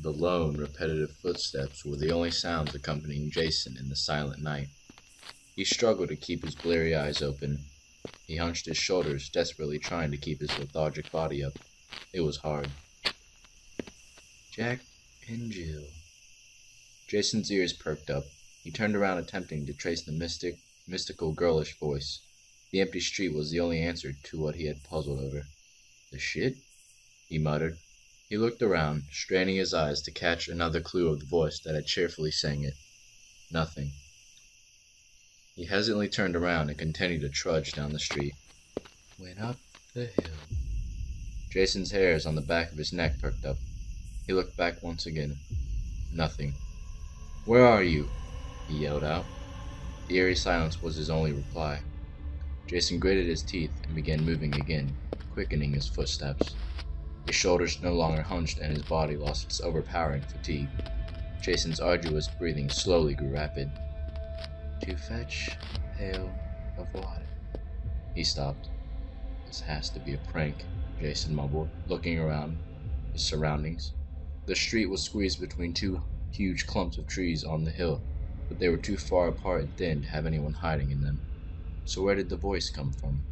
The lone, repetitive footsteps were the only sounds accompanying Jason in the silent night. He struggled to keep his bleary eyes open. He hunched his shoulders, desperately trying to keep his lethargic body up. It was hard. Jack and Jill. Jason's ears perked up. He turned around, attempting to trace the mystical girlish voice. The empty street was the only answer to what he had puzzled over. The shit? He muttered. He looked around, straining his eyes to catch another clue of the voice that had cheerfully sang it. Nothing. He hesitantly turned around and continued to trudge down the street. Went up the hill. Jason's hairs on the back of his neck perked up. He looked back once again. Nothing. Where are you? He yelled out. The eerie silence was his only reply. Jason gritted his teeth and began moving again, quickening his footsteps. His shoulders no longer hunched and his body lost its overpowering fatigue. Jason's arduous breathing slowly grew rapid. To fetch a pail of water. He stopped. This has to be a prank, Jason mumbled, looking around his surroundings. The street was squeezed between two huge clumps of trees on the hill, but they were too far apart and thin to have anyone hiding in them. So where did the voice come from?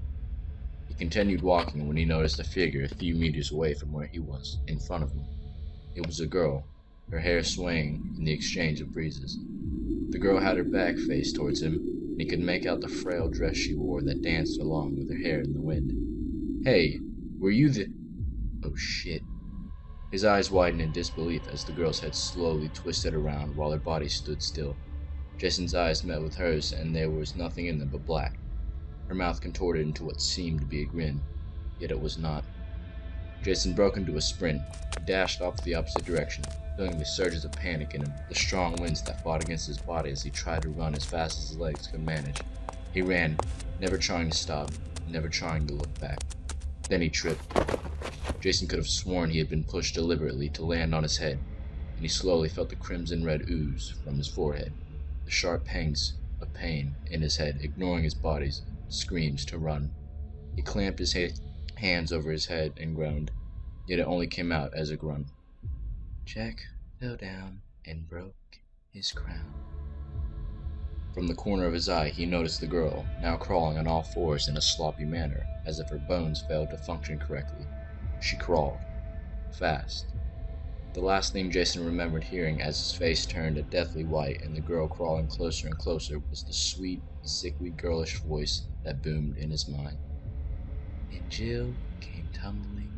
He continued walking when he noticed a figure a few meters away from where he was, in front of him. It was a girl, her hair swaying in the exchange of breezes. The girl had her back faced towards him, and he could make out the frail dress she wore that danced along with her hair in the wind. Hey, were you the... Oh shit. His eyes widened in disbelief as the girl's head slowly twisted around while her body stood still. Jason's eyes met with hers, and there was nothing in them but black. Her mouth contorted into what seemed to be a grin, yet it was not. Jason broke into a sprint. He dashed off the opposite direction, feeling the surges of panic in him, the strong winds that fought against his body as he tried to run as fast as his legs could manage. He ran, never trying to stop, never trying to look back. Then he tripped. Jason could have sworn he had been pushed deliberately to land on his head, and he slowly felt the crimson-red ooze from his forehead, the sharp pangs of pain in his head, ignoring his body's screams to run. He clamped his hands over his head and groaned, yet it only came out as a grunt. Jack fell down and broke his crown. From the corner of his eye he noticed the girl, now crawling on all fours in a sloppy manner, as if her bones failed to function correctly. She crawled. Fast. The last thing Jason remembered hearing as his face turned a deathly white and the girl crawling closer and closer was the sweet, sickly girlish voice that boomed in his mind. And Jill came tumbling